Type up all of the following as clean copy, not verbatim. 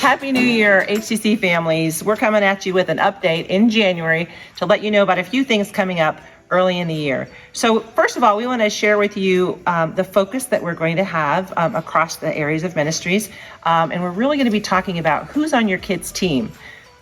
Happy New Year, HCC families. We're coming at you with an update in January to let you know about a few things coming up early in the year. So first of all, we want to share with you the focus that we're going to have across the areas of ministries. And we're really going to be talking about who's on your kids' team.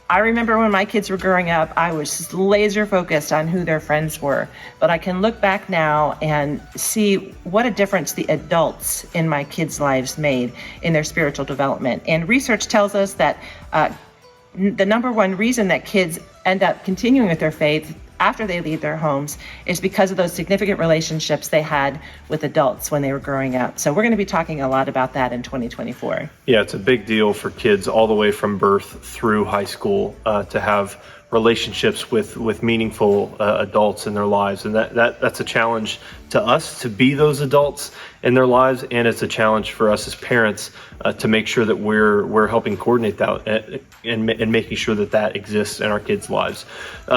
I remember when my kids were growing up, I was laser focused on who their friends were. But I can look back now and see what a difference the adults in my kids' lives made in their spiritual development. And research tells us that the number one reason that kids end up continuing with their faith after they leave their homes is because of those significant relationships they had with adults when they were growing up. So we're going to be talking a lot about that in 2024. Yeah, it's a big deal for kids all the way from birth through high school to have relationships with meaningful adults in their lives, and that's a challenge to us to be those adults in their lives, and it's a challenge for us as parents to make sure that we're helping coordinate that and making sure that exists in our kids' lives.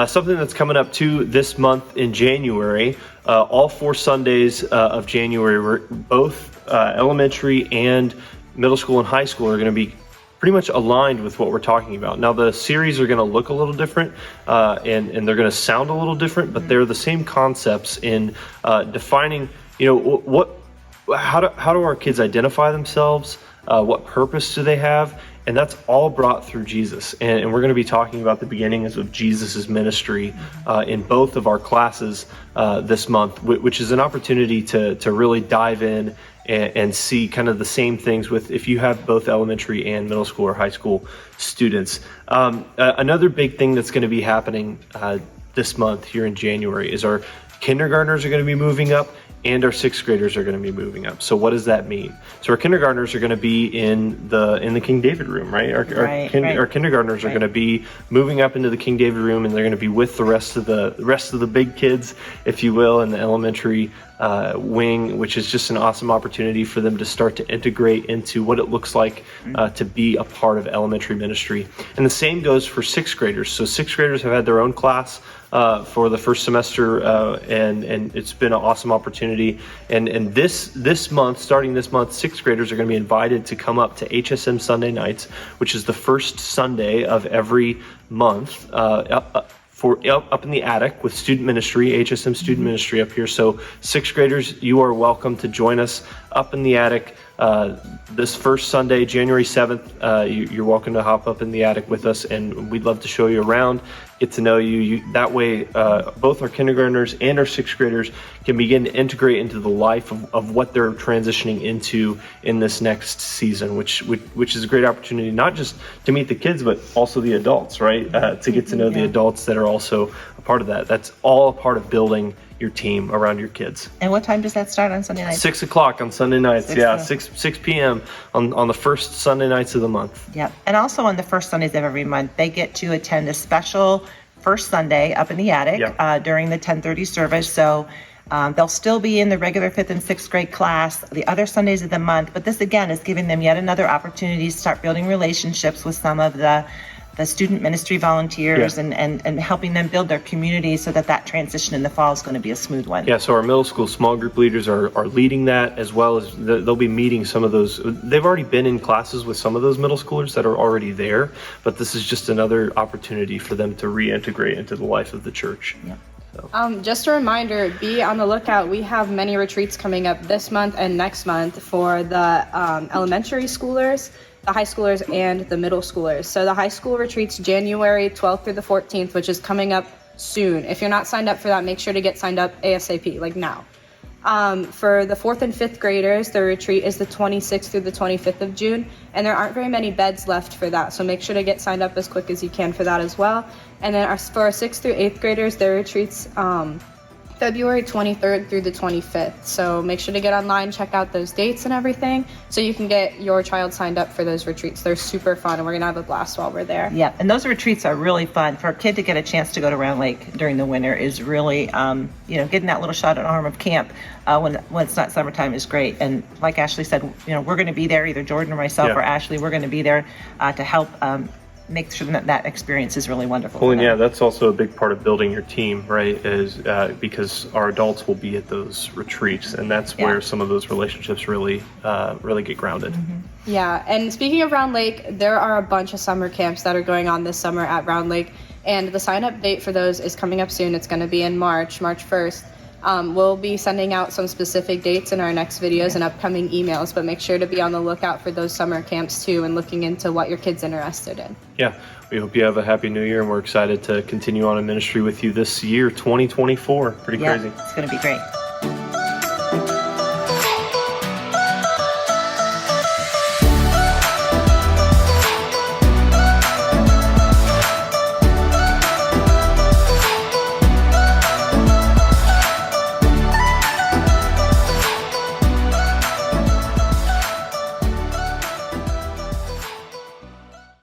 Something that's coming up too this month in January, all 4 Sundays of January, both elementary and middle school and high school are going to be pretty much aligned with what we're talking about. Now, the series are going to look a little different and they're going to sound a little different, but they're the same concepts in defining, how do our kids identify themselves? What purpose do they have? And that's all brought through Jesus. And we're going to be talking about the beginnings of Jesus's ministry in both of our classes this month, which is an opportunity to really dive in and see kind of the same things with if you have both elementary and middle school or high school students. Another big thing that's going to be happening this month here in January is our kindergartners are going to be moving up and our 6th graders are going to be moving up. So what does that mean? So our kindergartners are going to be in the King David room, right? Our kindergartners are going to be moving up into the King David room, and they're going to be with the rest of the big kids, if you will, in the elementary wing, which is just an awesome opportunity for them to start to integrate into what it looks like to be a part of elementary ministry. And the same goes for 6th graders. So 6th graders have had their own class for the first semester, and it's been an awesome opportunity. And this month, starting this month, 6th graders are going to be invited to come up to HSM Sunday nights, which is the first Sunday of every month, up in the attic with student ministry, HSM student ministry up here. So 6th graders, you are welcome to join us up in the attic this first Sunday, January 7th. You're welcome to hop up in the attic with us, and we'd love to show you around, get to know you. That way, both our kindergartners and our 6th graders can begin to integrate into the life of what they're transitioning into in this next season, which is a great opportunity, not just to meet the kids, but also the adults, right? To get to know the adults that are also a part of that. That's all a part of building your team around your kids. And what time does that start on Sunday nights? 6 o'clock on Sunday nights. 6 p.m. on the first Sunday nights of the month. Yep. And also on the first Sundays of every month, they get to attend a special first Sunday up in the attic during the 10:30 service. So they'll still be in the regular 5th and 6th grade class the other Sundays of the month. But this, again, is giving them yet another opportunity to start building relationships with some of the student ministry volunteers and helping them build their community so that transition in the fall is going to be a smooth one. Yeah, so our middle school small group leaders are leading that, as well as they'll be meeting some of those. They've already been in classes with some of those middle schoolers that are already there, but this is just another opportunity for them to reintegrate into the life of the church. Yep. So. Just a reminder, be on the lookout. We have many retreats coming up this month and next month for the elementary schoolers, the high schoolers, and the middle schoolers. So the high school retreats January 12th through the 14th, which is coming up soon. If you're not signed up for that, make sure to get signed up ASAP, like now. For the 4th and 5th graders, the retreat is the 26th through the 25th of June, and there aren't very many beds left for that, so make sure to get signed up as quick as you can for that as well. And then for our 6th through 8th graders, their retreats February 23rd through the 25th. So make sure to get online, check out those dates and everything, so you can get your child signed up for those retreats. They're super fun, and we're gonna have a blast while we're there. Yeah, and those retreats are really fun. For a kid to get a chance to go to Round Lake during the winter is really, getting that little shot at arm of camp when it's not summertime is great. And like Ashley said, we're going to be there, either Jordan or myself or Ashley. We're going to be there to help make sure that that experience is really wonderful. Well, for and them. yeah, that's also a big part of building your team, right? Is because our adults will be at those retreats, and that's where some of those relationships really get grounded. Yeah, and speaking of Round Lake, there are a bunch of summer camps that are going on this summer at Round Lake, and the sign-up date for those is coming up soon. It's going to be in March 1st. We'll be sending out some specific dates in our next videos and upcoming emails, but make sure to be on the lookout for those summer camps too and looking into what your kid's interested in. Yeah, we hope you have a happy new year, and we're excited to continue on in ministry with you this year, 2024. Pretty Yeah, crazy. it's going to be great.